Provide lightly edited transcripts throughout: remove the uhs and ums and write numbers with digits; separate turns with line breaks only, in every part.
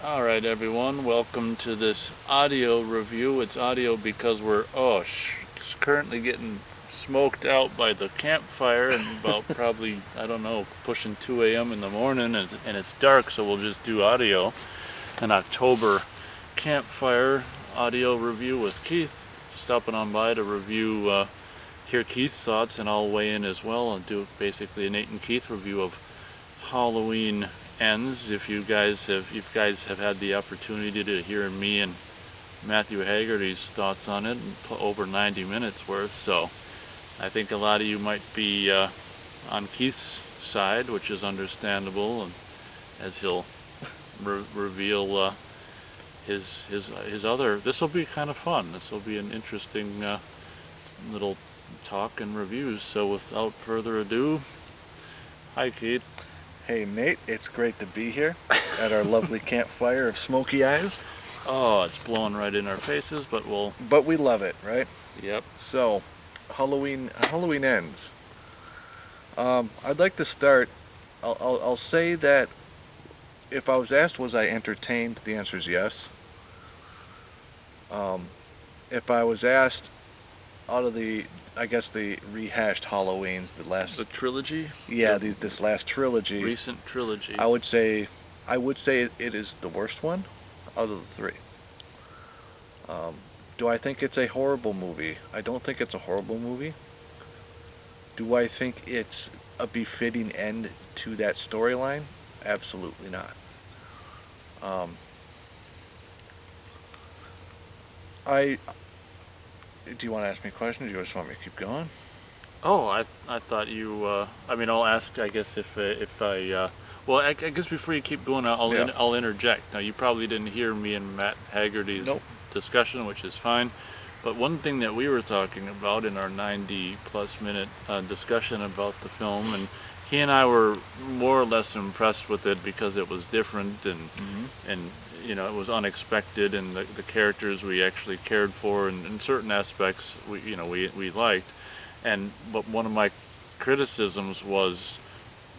All right, everyone, welcome to this audio review. It's audio because we're currently getting smoked out by the campfire and about probably, I don't know, pushing 2 a.m. in the morning, and it's dark, so we'll just do audio. An October campfire audio review with Keith. Stopping on by to hear Keith's thoughts, and I'll weigh in as well and do basically a Nate and Keith review of Halloween Ends. If you guys have had the opportunity to hear me and Matthew Haggerty's thoughts on it, over 90 minutes worth, so I think a lot of you might be on Keith's side, which is understandable, and as he'll reveal his other. This will be kind of fun. This will be an interesting little talk and reviews. So without further ado, hi Keith.
Hey Nate, it's great to be here at our lovely campfire of smoky eyes.
Oh, it's blowing right in our faces, but we'll.
But we love it, right?
Yep.
So, Halloween Ends. I'd like to start. I'll say that if I was asked, was I entertained? The answer is yes. If I was asked, out of I guess the rehashed Halloweens,
The trilogy.
yeah, this last trilogy,
Recent trilogy.
I would say it is the worst one out of the three. Do I think it's a horrible movie? I don't think it's a horrible movie. Do I think it's a befitting end to that storyline? Absolutely not. Um, I Do you want to ask me a question? Or do you just want me to keep going?
Oh, I thought you. I mean, I'll ask. I guess if I. Well, I guess before you keep going,
Yeah.
I'll interject. Now, you probably didn't hear me and Matt Haggerty's
Nope.
discussion, which is fine. But one thing that we were talking about in our 90 plus minute discussion about the film, and he and I were more or less impressed with it because it was different and it was unexpected, and the characters we actually cared for, and in certain aspects we liked. But one of my criticisms was,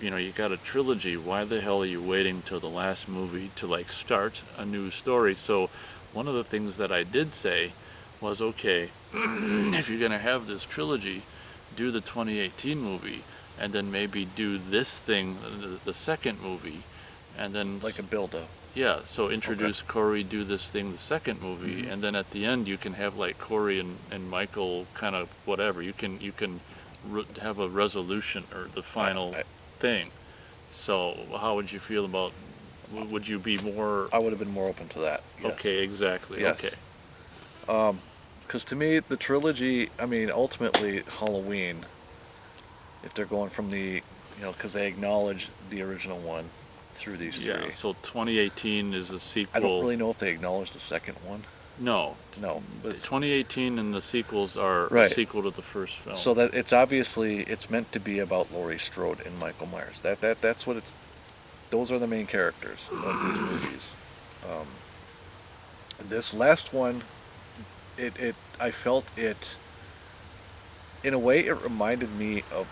you got a trilogy. Why the hell are you waiting till the last movie to start a new story? So one of the things that I did say was, okay, if you're gonna have this trilogy, do the 2018 movie, and then maybe do this thing, the second movie, and then
Like a build-up.
yeah. So introduce Corey, do this thing, the second movie,
Mhm.
and then at the end you can have Corey and Michael kind of whatever. You can have a resolution or the final thing. So how would you feel about? Would you be more?
I would have been more open to that. Yes.
Okay, exactly.
Yes.
Okay.
Because to me, the trilogy, I mean, ultimately, Halloween, if they're going from because they acknowledge the original one through these
Yeah.
three.
So 2018 is a
I don't
sequel.
really know if they acknowledge the second one.
No.
No.
But 2018 and the sequels are a
Right.
sequel to the first film.
So that it's meant to be about Laurie Strode and Michael Myers. That's what it's. Those are the main characters of these movies. Um, this last one, I felt it. In a way, it reminded me of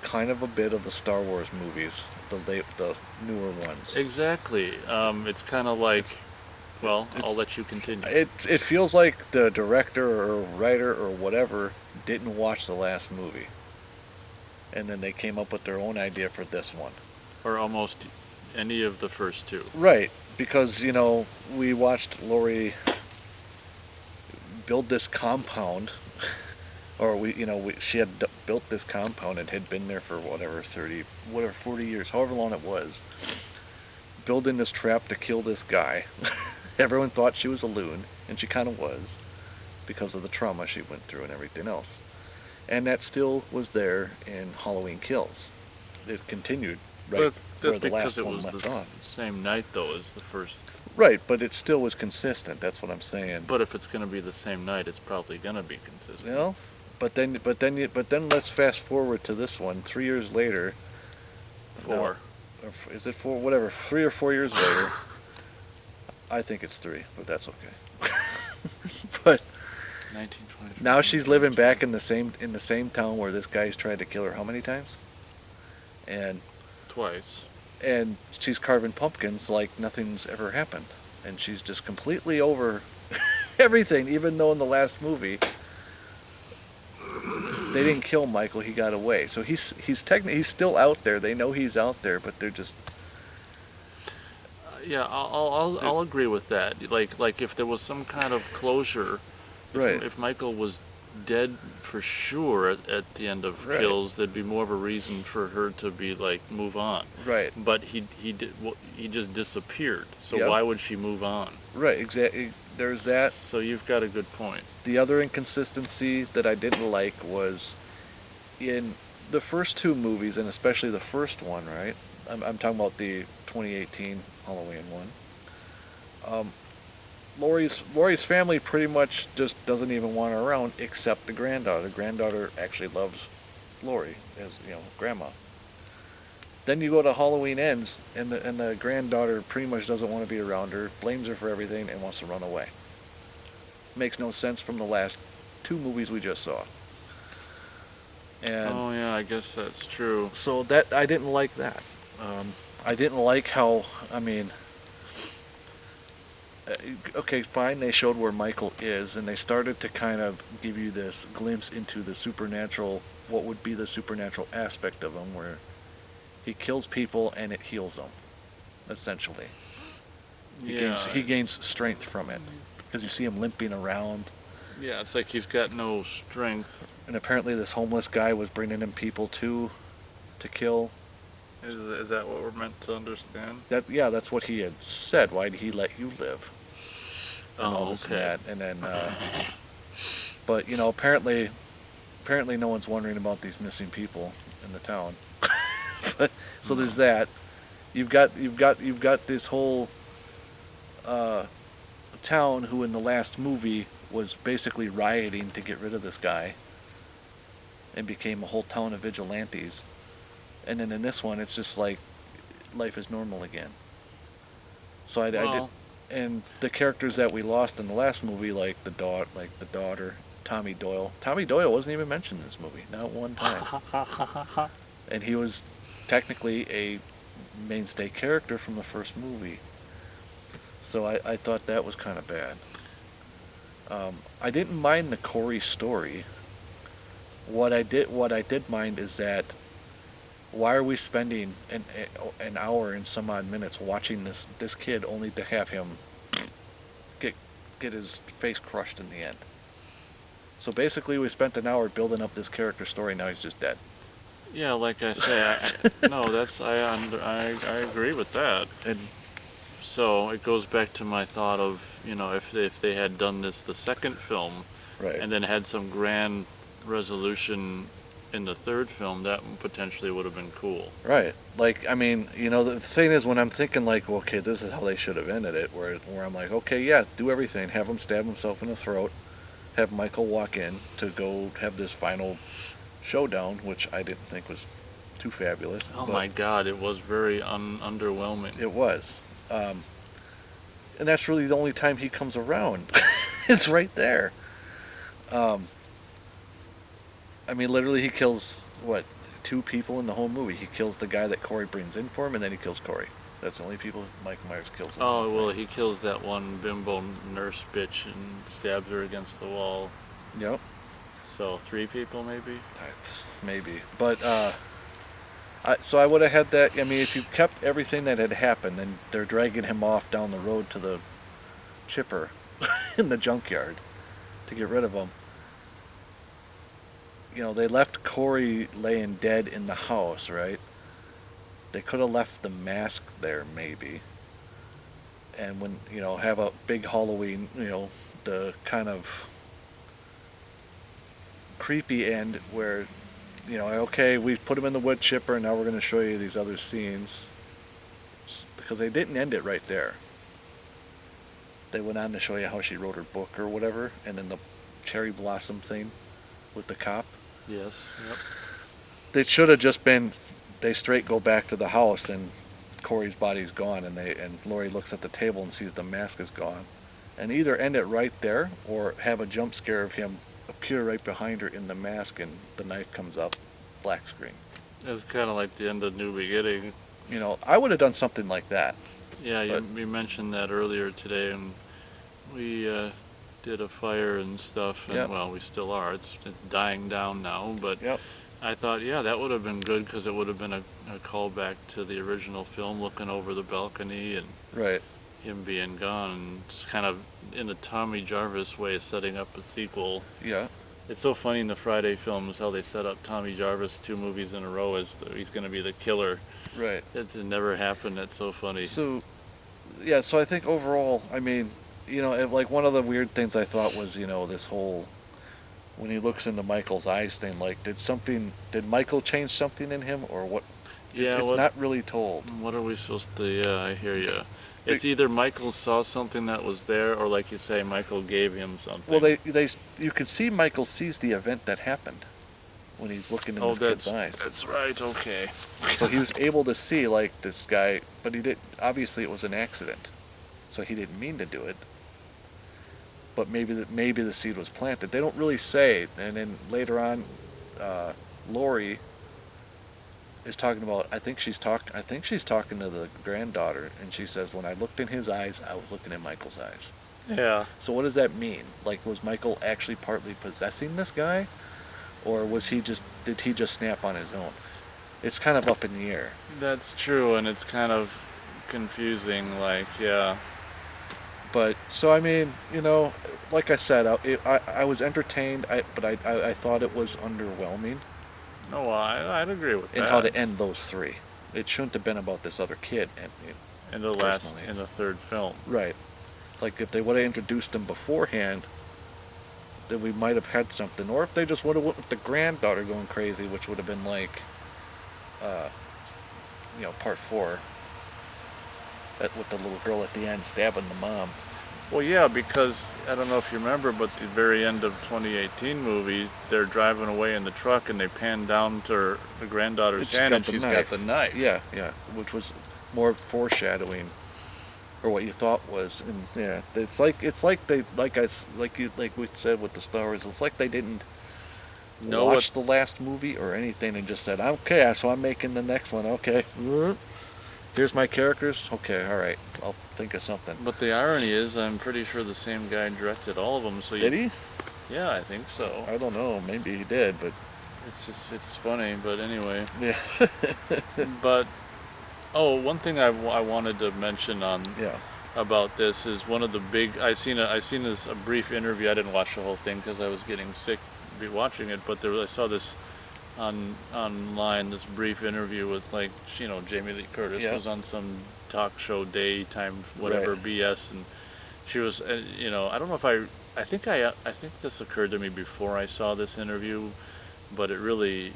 kind of a bit of the Star Wars movies, the newer ones.
Exactly. It's kind of like. Well, I'll
It's-
let you continue.
It feels like the director or writer or whatever didn't watch the last movie, and then they came up with their own idea for this one.
Or almost any of the first two.
Right, because we watched Laurie build this compound, or she had built this compound and had been there for 40 years, however long it was, building this trap to kill this guy. Everyone thought she was a loon, and she kind of was, because of the trauma she went through and everything else. And that still was there in Halloween Kills. It continued right
But
where
that's
the
because
last
it
one
was
left
the
on.
same night, though, as the first.
Right, but it still was consistent. That's what I'm saying.
But if it's going to be the same night, it's probably going to be consistent.
But then let's fast forward to this one. 3 years later.
Four.
No, is it 4? Whatever. 3 or 4 years later. I think it's 3, but that's okay. But
1920.
now she's living back in the same town where this guy's tried to kill her how many times? And
Twice.
and she's carving pumpkins like nothing's ever happened, and she's just completely over everything. Even though in the last movie they didn't kill Michael, he got away. So he's still out there. They know he's out there, but they're just
Yeah, I'll agree with that. Like if there was some kind of closure,
right.
if Michael was dead for sure at the end of
Right.
Kills, there'd be more of a reason for her to be like move on.
Right.
But he just disappeared. So
Yep.
why would she move on?
Right. Exactly. There's that.
So you've got a good point.
The other inconsistency that I didn't like was in the first two movies, and especially the first one, right? I'm talking about the 2018 Halloween one. Laurie's family pretty much just doesn't even want her around, except the granddaughter. The granddaughter actually loves Laurie as grandma. Then you go to Halloween Ends, and the granddaughter pretty much doesn't want to be around her, blames her for everything, and wants to run away. Makes no sense from the last two movies we just saw. And
Oh yeah, I guess that's true.
so that I didn't like that. I didn't like how, I mean, okay, fine, they showed where Michael is, and they started to kind of give you this glimpse into the supernatural, what would be the supernatural aspect of him, where he kills people and it heals them, essentially. He gains strength from it, because you see him limping around,
Yeah, it's like he's got no strength.
and apparently this homeless guy was bringing in people too, to kill.
Is that what we're meant to understand?
That's what he had said. Why did he let you live? And all
Oh,
this
okay.
and that, and then, but apparently no one's wondering about these missing people in the town. But, so there's that. You've got this whole town who in the last movie was basically rioting to get rid of this guy, and became a whole town of vigilantes. And then in this one, it's just like life is normal again. So I did,
Well,
and the characters that we lost in the last movie, like the daughter, Tommy Doyle. Tommy Doyle wasn't even mentioned in this movie, not one time. And he was technically a mainstay character from the first movie. So I thought that was kind of bad. I didn't mind the Corey story. What I did mind is that why are we spending an hour and some odd minutes watching this kid only to have him get his face crushed in the end? So basically, we spent an hour building up this character story. Now he's just dead.
yeah, like I say, I agree with that.
And
So it goes back to my thought of, if they had done this the second film
right,
and then had some grand resolution in the third film, that potentially would have been cool.
right. Like, I mean, the thing is, when I'm thinking like, okay, this is how they should have ended it, where I'm like, okay, yeah, do everything, have him stab himself in the throat, have Michael walk in to go have this final showdown, which I didn't think was too fabulous.
Oh
but
my God, it was very underwhelming.
It was. And that's really the only time he comes around. It's right there. I mean, literally, he kills, what, 2 people in the whole movie. He kills the guy that Corey brings in for him, and then he kills Corey. That's the only people Mike Myers kills. In the
Oh,
whole
well,
thing.
he kills that one bimbo nurse bitch and stabs her against the wall.
Yep.
So 3 people maybe?
Maybe. But, so I would have had that. I mean, if you kept everything that had happened, and they're dragging him off down the road to the chipper in the junkyard to get rid of him. They left Corey laying dead in the house, right? They could have left the mask there, maybe. And when, have a big Halloween, the kind of creepy end where, okay, we put him in the wood chipper, and now we're going to show you these other scenes. Because they didn't end it right there. They went on to show you how she wrote her book or whatever, and then the cherry blossom thing with the cop.
Yes. Yep.
They should have just been, they straight go back to the house and Corey's body's gone, and Laurie looks at the table and sees the mask is gone. And either end it right there or have a jump scare of him appear right behind her in the mask and the knife comes up, black screen.
It's kind of like the end of New Beginning
I would have done something like that.
Yeah,
But
you mentioned that earlier today, and we did a fire and stuff, and
yep,
well, we still are. It's dying down now, but
yep,
I thought, yeah, that would have been good because it would have been a callback to the original film, looking over the balcony and
right,
him being gone. And it's kind of in the Tommy Jarvis way, setting up a sequel.
yeah,
It's so funny in the Friday films how they set up Tommy Jarvis 2 movies in a row as he's going to be the killer.
right.
It never happened. That's so funny.
So yeah, so I think overall, I mean, like one of the weird things I thought was, this whole when he looks into Michael's eyes thing, like did Michael change something in him or what?
Yeah,
It's not really told.
what are we supposed to? Yeah, I hear you. It's
Be-
either Michael saw something that was there, or like you say, Michael gave him something.
Well, you can see Michael sees the event that happened when he's looking in
Oh,
this kid's eyes.
that's right. Okay.
So he was able to see like this guy, but he did. Obviously, it was an accident, so he didn't mean to do it. But maybe the seed was planted. They don't really say. And then later on, Lori is talking about. I think she's talking to the granddaughter, and she says, "When I looked in his eyes, I was looking in Michael's eyes."
Yeah.
So what does that mean? Like, was Michael actually partly possessing this guy, or did he just snap on his own? It's kind of up in the air.
That's true, and it's kind of confusing. Like, yeah.
But so I mean, like I said, I was entertained. I thought it was underwhelming
No, I'd agree with
in
that.
how to end those three. It shouldn't have been about this other kid.
In the
personally.
in the third film.
Right. Like if they would have introduced him beforehand, then we might have had something. Or if they just would have went with the granddaughter going crazy, which would have been like, uh, part four. With the little girl at the end stabbing the mom.
Well, yeah, because I don't know if you remember, but the very end of 2018 movie, they're driving away in the truck and they pan down to the granddaughter's
She's
hand
got
and
the
she's
knife.
got the knife.
Yeah, yeah, which was more foreshadowing, or what you thought was. And yeah, it's like they like we said with the Star Wars. It's like they didn't
Know
watch
what?
the last movie or anything and just said, okay, so I'm making the next one. Okay, here's my characters. Okay, all right, I'll think of something.
But the irony is, I'm pretty sure the same guy directed all of them. So
Did he?
Yeah, I think so.
I don't know. Maybe he did, but
It's funny, but anyway.
yeah,
But oh, one thing I wanted to mention on
yeah,
about this is one of the big. I seen this a brief interview. I didn't watch the whole thing because I was getting sick be watching it. But I saw this online, this brief interview with Jamie Lee Curtis
Yeah.
was on some talk show daytime whatever
Right.
BS, and she was I don't know if I think this occurred to me before I saw this interview, but it really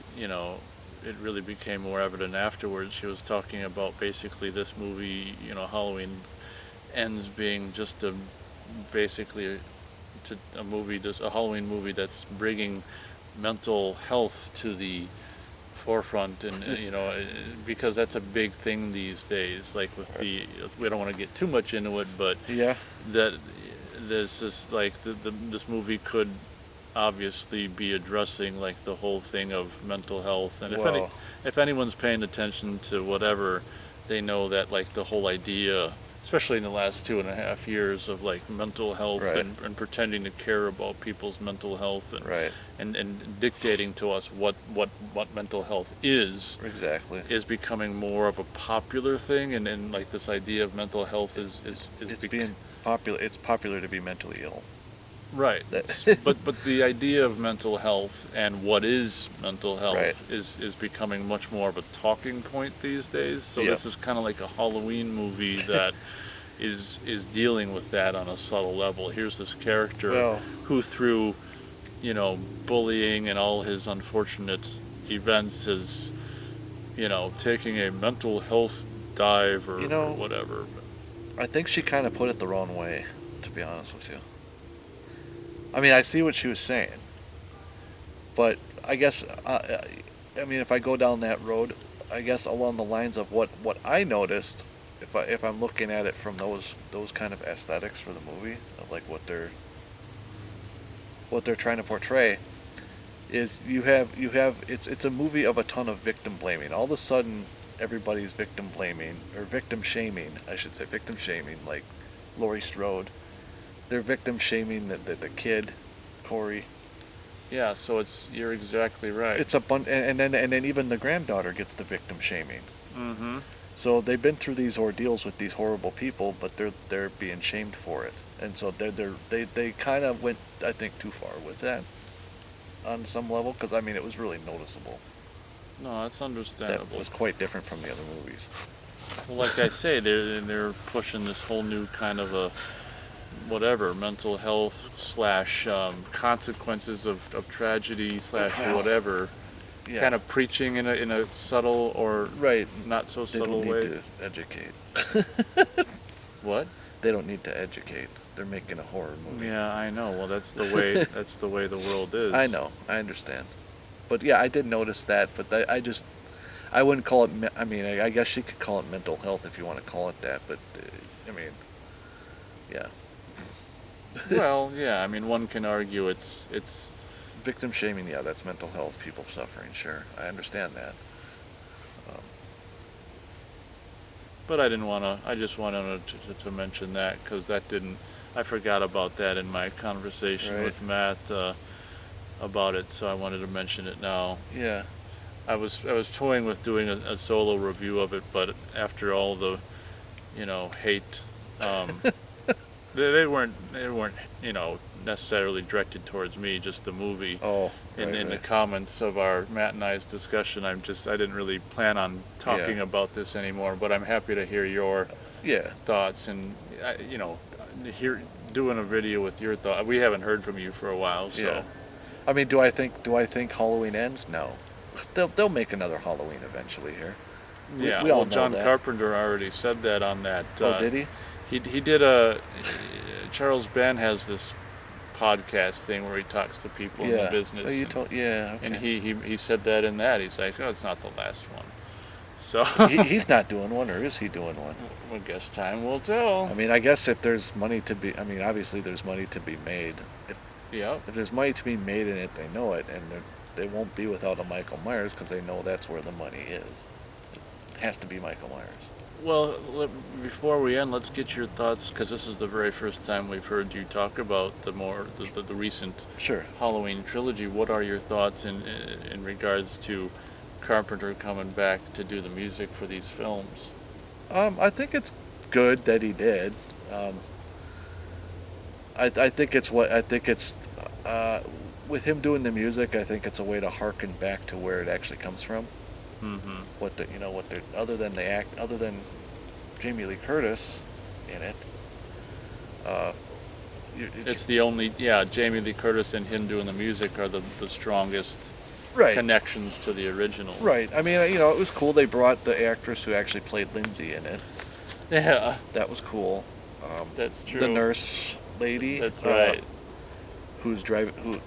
became more evident afterwards. She was talking about basically this movie, Halloween Ends being just basically a movie, just a Halloween movie that's bringing mental health to the forefront, and because that's a big thing these days. Like we don't want to get too much into it, but
yeah.
that this is like this movie could obviously be addressing like the whole thing of mental health, and
Well,
if anyone's paying attention to whatever, they know that like the whole idea, especially in the last 2.5 years, of like mental health
Right.
and pretending to care about people's mental health,
right.
and dictating to us what mental health
Exactly.
is becoming more of a popular thing, and like this idea of mental health is
It's being popular. It's popular to be mentally ill.
right.
That-
But the idea of mental health and what is mental health
Right.
is becoming much more of a talking point these days. So
Yeah.
this is kind of like a Halloween movie that is dealing with that on a subtle level. Here's this character
Well-
who, through bullying and all his unfortunate events, is taking a mental health dive or whatever.
I think she kind of put it the wrong way, to be honest with you. I mean, I see what she was saying, but I guess I mean, if I go down that road, I guess along the lines of what I noticed, if I'm looking at it from those kind of aesthetics for the movie, of like what they're trying to portray, is you have it's a movie of a ton of victim blaming. All of a sudden, everybody's victim blaming, or victim shaming, I should say, victim shaming, like Laurie Strode. They're victim shaming the kid, Corey.
Yeah, so you're exactly right.
It's a and then even the granddaughter gets the victim shaming.
Mm-hmm.
So they've been through these ordeals with these horrible people, but they're being shamed for it, and so they kind of went, I think, too far with that on some level, because I mean it was really noticeable.
No, that's understandable.
That was quite different from the other movies.
Well, like I say, they're pushing this whole new kind of a whatever mental health / consequences of tragedy / whatever.
Yeah.
Kind of preaching in a subtle or
Right.
not so
They
subtle
don't
way.
need to educate.
What?
They don't need to educate. They're making a horror movie.
Yeah, I know. Well, that's the way the world is.
I know. I understand. But yeah, I did notice that. But I wouldn't call it. I mean, I guess you could call it mental health if you want to call it that. But I mean, yeah.
Well, yeah. I mean, one can argue it's
Victim shaming, yeah, that's mental health, people suffering, sure. I understand that.
But I didn't want to. I just wanted to mention that because I forgot about that in my conversation
Right.
with Matt about it. So I wanted to mention it now.
Yeah.
I was toying with doing a solo review of it, but after all the, hate, they weren't necessarily directed towards me, just the movie.
Oh,
In
right,
the
right.
comments of our Matt and I's discussion, I didn't really plan on talking
Yeah.
about this anymore, but I'm happy to hear your
Yeah.
thoughts and doing a video with your thought. We haven't heard from you for a while, so
Yeah. I mean, do I think Halloween ends? No. They'll make another Halloween eventually here.
yeah.
we all
Well,
know
John
that.
Carpenter already said that on that.
Oh, did he?
He did Charles Ben has this podcast thing where he talks to people in the business.
Oh, you told. Yeah. Okay.
And he said that in that. He's like, oh, it's not the last one. So
He's not doing one, or is he doing one?
I guess time will tell.
I mean, I guess if there's money to be, I mean, obviously there's money to be made.
Yep.
If there's money to be made in it, they know it, and they won't be without a Michael Myers because they know that's where the money is. It has to be Michael Myers.
Well, before we end, let's get your thoughts because this is the very first time we've heard you talk about the recent
Sure.
Halloween trilogy. What are your thoughts in regards to Carpenter coming back to do the music for these films?
I think it's good that he did. I think it's with him doing the music. I think it's a way to harken back to where it actually comes from.
Mm-hmm.
Other than Jamie Lee Curtis in it.
It's the only, Jamie Lee Curtis and him doing the music are the strongest
right.
connections to the original.
Right. I mean, it was cool. They brought the actress who actually played Lindsay in it.
Yeah,
That was cool.
that's true.
The nurse lady.
That's right.
Who's driving?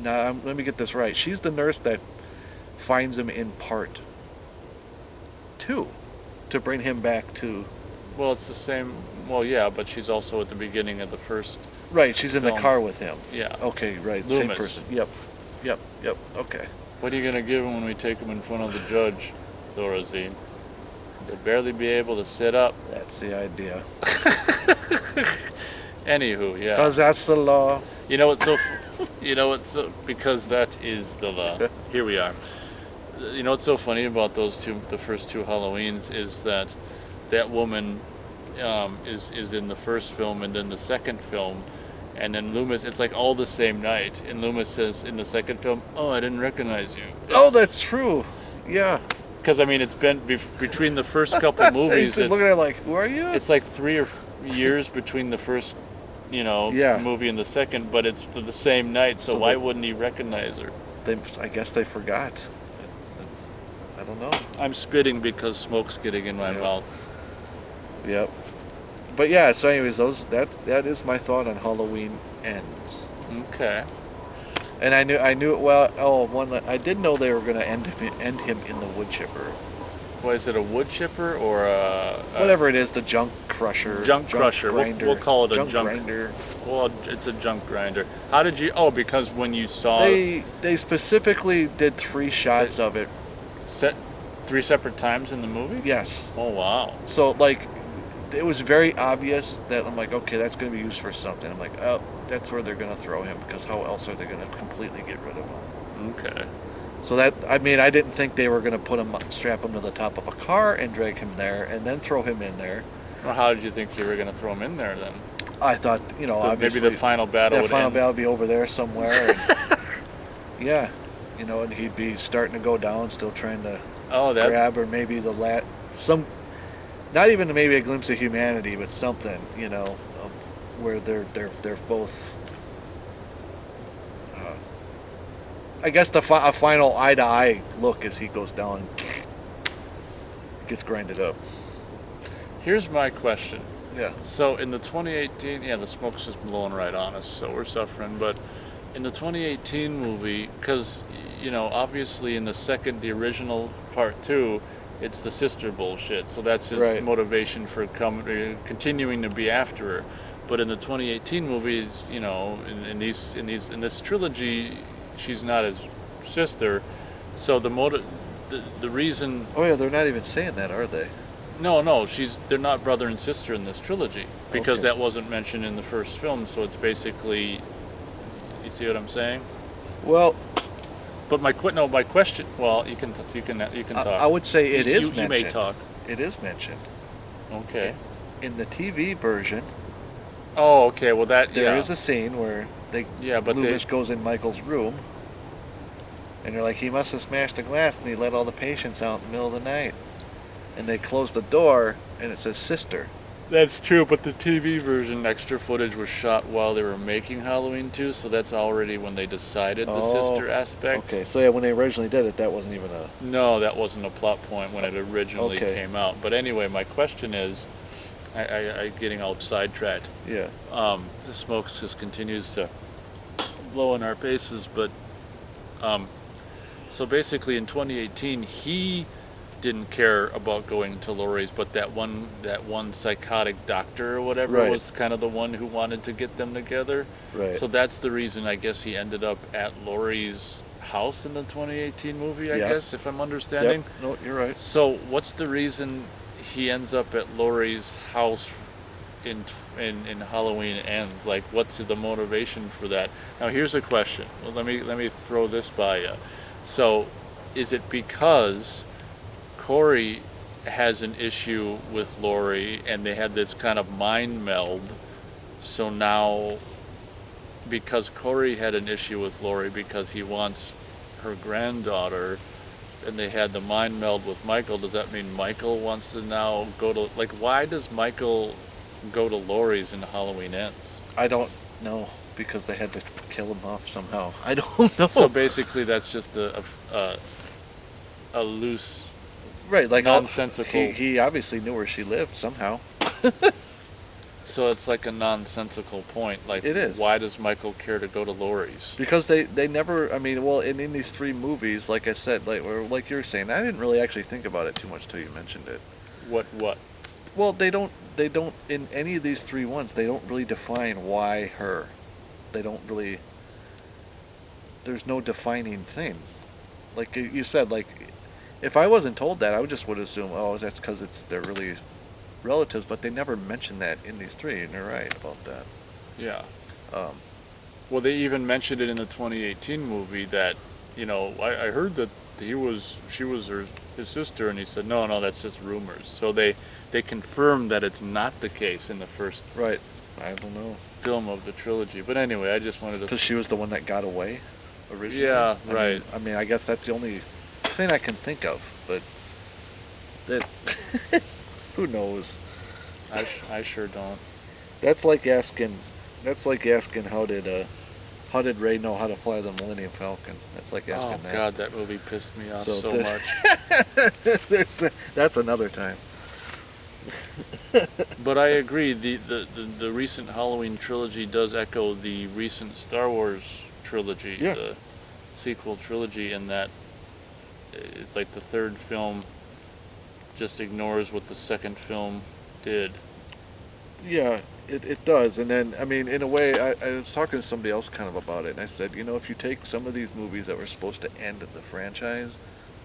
Now, let me get this right. She's the nurse that finds him in part 2 to bring him back to.
Well, it's the same. Well, yeah, but she's also at the beginning of the first.
Right. She's in the
Film.
car with him.
Yeah.
Okay. Right. Same
Loomis.
person. Yep. Okay.
What are you gonna give him when we take him in front of the judge, Thorazine? They'll barely be able to sit up.
That's the idea.
Anywho, yeah.
Cause that's the law.
Because that is the law. Here we are. You know what's so funny about the first two Halloweens is that woman is in the first film and then the second film, and then Loomis, it's like all the same night, and Loomis says in the second film, "Oh, I didn't recognize you."
Oh, that's true. Yeah.
Because I mean, it's been between the first couple movies.
He's looking at it like, who are you?
It's like 3 years between the first,
Yeah.
movie and the second, but it's the same night. So
So
why
they-
wouldn't he recognize her?
I guess they forgot. I don't know.
I'm spitting because smoke's getting in my
Yeah.
mouth.
Yep. But yeah. So, anyways, that is my thought on Halloween Ends.
Okay.
And I knew it well. I did know they were going to end him in the wood chipper.
What is it, a wood chipper or a
Whatever it is, the junk crusher.
Junk crusher.
Grinder.
We'll call it a
junk
junk-
grinder.
Well, it's a junk grinder. How did you? Oh, because when you saw
They specifically did 3 shots of it.
set 3 separate times in the movie?
Yes.
Oh, wow.
So like, it was very obvious that I'm like, okay, that's going to be used for something. I'm like, oh, that's where they're going to throw him, because how else are they going to completely get rid of him?
Okay.
So that, I mean, I didn't think they were going to strap him to the top of a car and drag him there and then throw him in there.
Well, how did you think they were going to throw him in there then?
I thought, you know, obviously
Maybe the final battle
that
would
final
end.
battle would be over there somewhere. And, yeah, you know, and he'd be starting to go down, still trying to
Oh, that.
grab, or maybe not even maybe a glimpse of humanity, but something, you know, where they're both. I guess a final eye to eye look as he goes down, gets grinded up.
Here's my question.
Yeah.
So in the 2018, yeah, the smoke's just blowing right on us, so we're suffering. But in the 2018 movie, because you know, obviously in the original part 2, it's the sister bullshit. So that's his
Right.
motivation for continuing to be after her. But in the 2018 movies, you know, in this trilogy, she's not his sister. So the reason.
Oh yeah, they're not even saying that, are they?
No, they're not brother and sister in this trilogy, because
Okay.
that wasn't mentioned in the first film. So it's basically, you see what I'm saying?
Well,
But my question. Well, you can talk.
I would say it is
You
mentioned.
may talk.
It is mentioned
Okay.
in the TV version.
Oh, okay. Well,
There is a scene where
but
Loomis goes in Michael's room, and they're like, he must have smashed the glass, and he let all the patients out in the middle of the night. And they close the door, and it says sister.
That's true, but the TV version extra footage was shot while they were making Halloween 2, so that's already when they decided the
Oh,
sister aspect.
Okay, so yeah, when they originally did it, that wasn't even a.
No, that wasn't a plot point when it originally
Okay.
came out. But anyway, my question is, I getting all sidetracked.
Yeah.
The smoke just continues to blow in our faces, but so basically in 2018 he didn't care about going to Laurie's, but that one psychotic doctor or whatever
Right.
was kind of the one who wanted to get them together.
Right.
So that's the reason I guess he ended up at Laurie's house in the 2018 movie, I
Yeah.
guess, if I'm understanding.
Yep. No, you're right.
So what's the reason he ends up at Laurie's house in Halloween Ends? Like, what's the motivation for that? Now here's a question. Well, let me throw this by you. So is it because Corey has an issue with Laurie and they had this kind of mind meld? So now, because Corey had an issue with Laurie because he wants her granddaughter, and they had the mind meld with Michael, does that mean Michael wants to now go to, like, why does Michael go to Laurie's in Halloween Ends?
I don't know, because they had to kill him off somehow. I don't know.
So basically that's just a loose,
right, like
nonsensical.
He obviously knew where she lived somehow.
So it's like a nonsensical point. Like,
It is.
why does Michael care to go to Laurie's?
Because they never, I mean, well, in these 3 movies, like I said, like you were saying, I didn't really actually think about it too much till you mentioned it.
What?
Well, they don't in any of these 3 ones, they don't really define why her. They don't really. There's no defining thing. Like you said, like if I wasn't told that, I would assume, oh, that's because they're really relatives, but they never mention that in these 3, and you're right about that.
Yeah.
Um,
Well, they even mentioned it in the 2018 movie that, you know, I heard that she was his sister, and he said, no, that's just rumors. So they confirmed that it's not the case in the first
right. I don't know.
film of the trilogy. But anyway, I just wanted to.
Because she was the one that got away originally.
Yeah, right.
I mean, I guess that's the only thing I can think of, but that who knows?
I sure don't.
That's like asking how did Ray know how to fly the Millennium Falcon? That's like asking
Oh
that.
God, that movie pissed me off so
the-
much.
That's another time.
But I agree. The recent Halloween trilogy does echo the recent Star Wars trilogy,
Yeah.
the sequel trilogy, in that it's like the third film just ignores what the second film did.
Yeah, it does. And then, I mean, in a way, I was talking to somebody else kind of about it, and I said, if you take some of these movies that were supposed to end the franchise,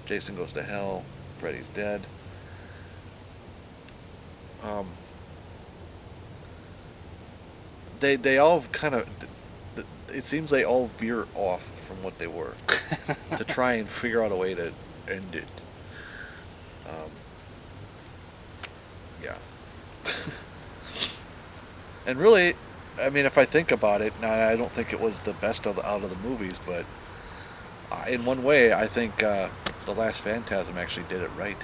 Jason Goes to Hell, Freddy's dead. They all kind of, it seems they all veer off from what they were to try and figure out a way to end it. Um, yeah. And really, I mean, if I think about it, now I don't think it was the best out of the movies, but in one way, I think The Last Phantasm actually did it right.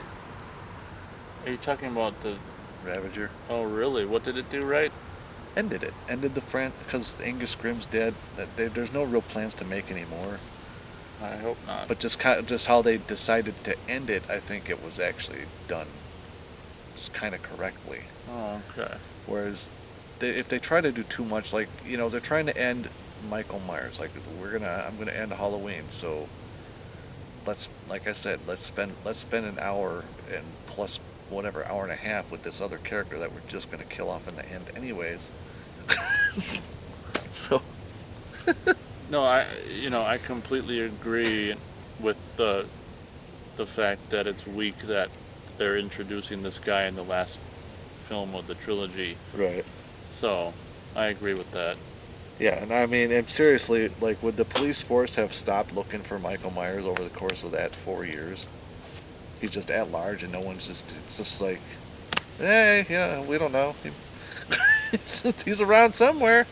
Are you talking about the?
Ravager
Oh, really? What did it do right?
ended it. Ended the because Angus Scrimm's dead. There's no real plans to make anymore.
I hope not.
But just how they decided to end it, I think it was actually done kind of correctly.
Oh, okay.
Whereas if they try to do too much, like, they're trying to end Michael Myers, like I'm gonna end Halloween, so like I said, let's spend an hour and plus whatever hour and a half with this other character that we're just gonna kill off in the end anyways. So
No, I completely agree with the fact that it's weak that they're introducing this guy in the last film of the trilogy.
right.
So, I agree with that.
Yeah, and I mean, and seriously, like, would the police force have stopped looking for Michael Myers over the course of that 4 years? He's just at large, and it's just like, hey, yeah, we don't know. He's around somewhere.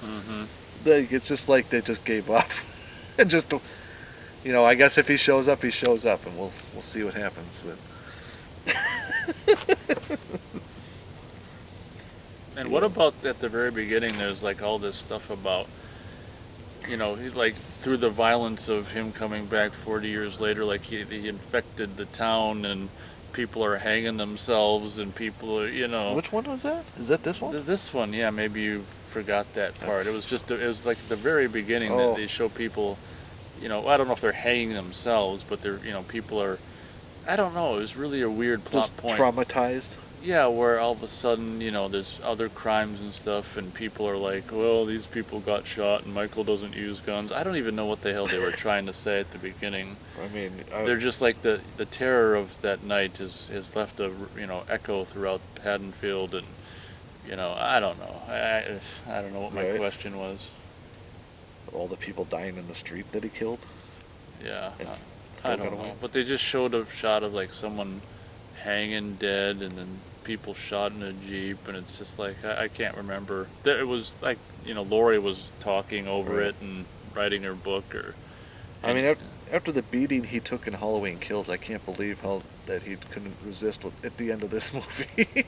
Mm-hmm.
It's just like they just gave up. And just, I guess if he shows up, he shows up, and we'll see what happens. But
And what about at the very beginning? There's like all this stuff about, he like through the violence of him coming back 40 years later, like he infected the town and people are hanging themselves and people are,
which one was that? Is that this one?
This one, yeah, maybe you forgot that part. It was like the very beginning
Oh.
that they show people, I don't know if they're hanging themselves, but they're, people are, I don't know, it was really a weird plot
Just
point.
traumatized.
Yeah, where all of a sudden, there's other crimes and stuff, and people are like, well, these people got shot, and Michael doesn't use guns. I don't even know what the hell they were trying to say at the beginning.
I mean,
They're just like the terror of that night has left a echo throughout Haddonfield, and I don't know. I don't know what my
Right.
question was.
all the people dying in the street that he killed.
Yeah,
It's
I
still
don't
got
know.
away.
But they just showed a shot of like someone hanging dead, and then people shot in a Jeep, and it's just like I can't remember. It was like Lori was talking over
Right.
it and writing her book, or.
I mean, after the beating he took in Halloween Kills, I can't believe that he couldn't resist at the end of this movie.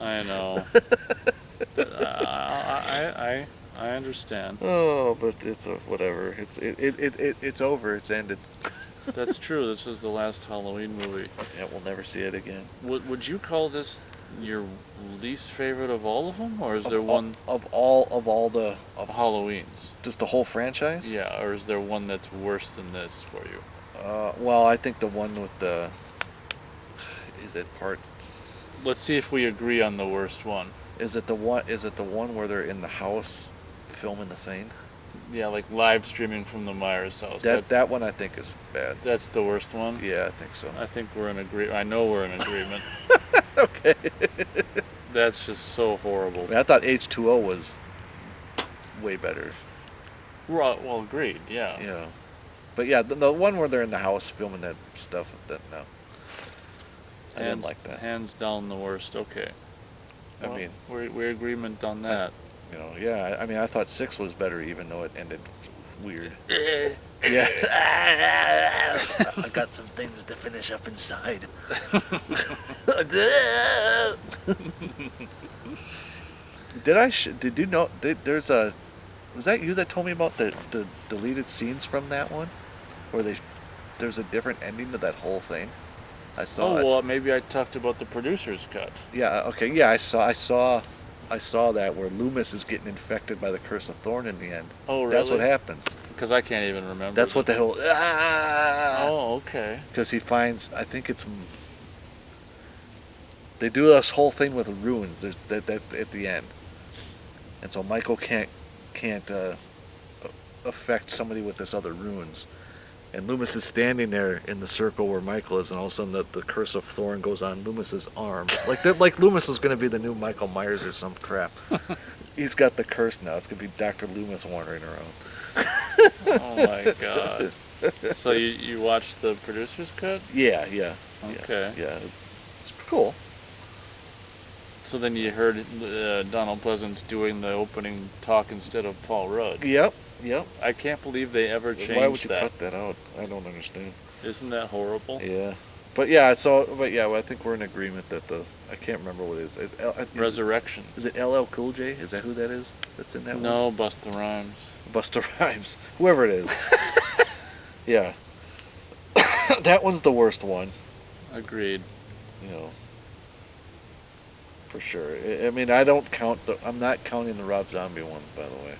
I know. I understand.
Oh, but it's whatever. It's over. It's ended.
That's true. This is the last Halloween movie.
Yeah, we'll never see it again.
Would you call this your least favorite of all of them, or is there one
of all the
of Halloween's?
just the whole franchise?
Yeah, or is there one that's worse than this for you?
Well, I think the one with the is it parts.
Let's see if we agree on the worst one.
Is it the one where they're in the house filming the thing?
Yeah, like live streaming from the Myers house.
That one I think is bad.
That's the worst one?
Yeah, I think so.
I think we're in agreement. I know we're in agreement.
Okay.
That's just so horrible.
I mean, I thought H2O was way better.
Well, agreed, yeah.
Yeah. But yeah, the one where they're in the house filming that stuff, no. I didn't like that.
Hands down the worst, okay.
I
Well,
mean,
we're agreement on that.
yeah, I mean, I thought 6 was better even though it ended weird. Yeah. I got some things to finish up inside. Did you know, was that you that told me about the deleted scenes from that one? Where there's a different ending to that whole thing? I saw it.
Well, maybe I talked about the producer's cut.
Yeah, okay, yeah, I saw that where Loomis is getting infected by the Curse of Thorn in the end.
Oh, really?
That's what happens.
Because I can't even remember.
That's what the hell.
Oh, okay.
Because he finds, I think it's. They do this whole thing with runes. There's that at the end, and so Michael can't affect somebody with this other runes, And Loomis is standing there in the circle where Michael is, and all of a sudden the curse of Thorn goes on Loomis's arm. Like that, like Loomis was going to be the new Michael Myers or some crap. He's got the curse now. It's going to be Dr. Loomis wandering around.
Oh my god. So you watched the producer's cut?
Yeah.
Okay.
Yeah. It's cool.
So then you heard Donald Pleasance doing the opening talk instead of Paul Rudd.
Yep.
I can't believe they ever changed that.
Why would you cut that out? I don't understand.
Isn't that horrible?
Yeah. But yeah, well, I think we're in agreement that I can't remember what it is.
Resurrection.
Is it LL Cool J? Is that who that is? That's in that one?
No, Busta Rhymes.
Busta Rhymes. Whoever it is. Yeah. That one's the worst one.
Agreed.
You know. For sure. I mean, I'm not counting the Rob Zombie ones, by the way.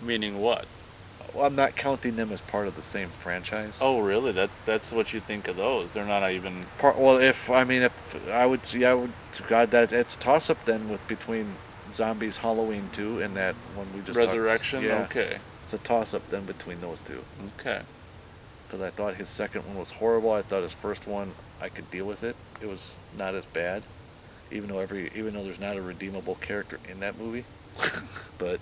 Meaning what?
Well, I'm not counting them as part of the same franchise.
Oh, really? That's what you think of those? They're not even.
If I would to God, it's toss up then between Zombies Halloween 2 and that one we just
Resurrection.
Yeah,
Okay.
it's a toss up then between those two.
Okay.
Because I thought his second one was horrible. I thought his first one I could deal with it. It was not as bad, even though there's not a redeemable character in that movie, but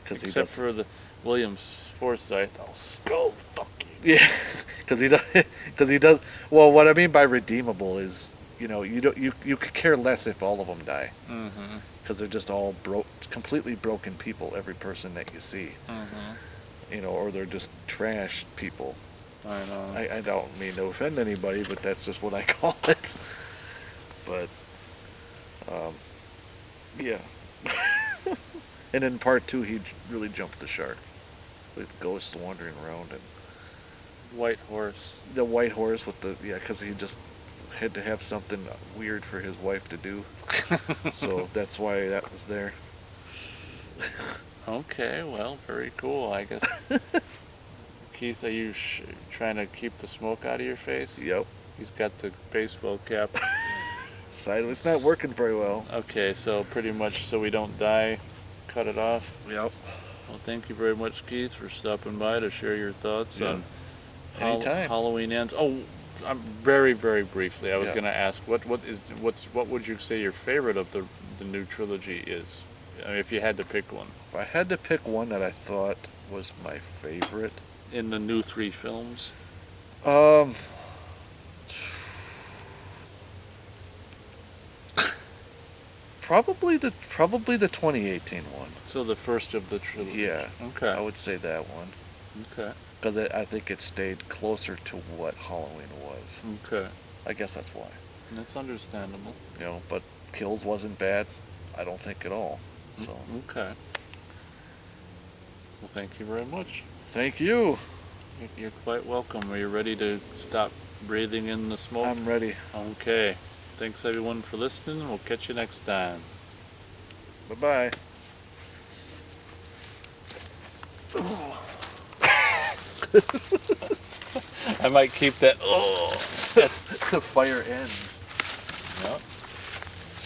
because
Except for the Williams Forsythe, I'll go fuck you.
Yeah, because he does. Well, what I mean by redeemable is, you could care less if all of them die, because they're just all completely broken people. Every person that you see, or they're just trash people.
I know.
I don't mean to offend anybody, but that's just what I call it. But, yeah. And in part 2, he really jumped the shark with ghosts wandering around and
White Horse.
the white horse with because he just had to have something weird for his wife to do, so that's why that was there.
Okay, well, very cool, I guess. Keith, are you trying to keep the smoke out of your face?
Yep.
He's got the baseball cap.
Sideways, not working very well.
Okay, so pretty much so we don't die, cut it off.
Yep.
Well, thank you very much, Keith, for stopping by to share your thoughts on
Anytime.
Halloween Ends. Oh, very, very briefly, I was
Yeah.
going to ask, what would you say your favorite of the new trilogy is? I mean, if you had to pick one.
If I had to pick one that I thought was my favorite,
In the new 3 films?
Probably the 2018 one.
So the first of the trilogy.
Yeah.
Okay.
I would say that one.
Okay.
Because I think it stayed closer to what Halloween was.
Okay.
I guess that's why.
That's understandable.
But Kills wasn't bad, I don't think at all. So,
Okay. Well, thank you very much.
thank you.
You're quite welcome. Are you ready to stop breathing in the smoke?
I'm ready.
Okay. Thanks everyone for listening. We'll catch you next time.
Bye-bye.
I might keep that. Oh.
The fire ends.
Yep.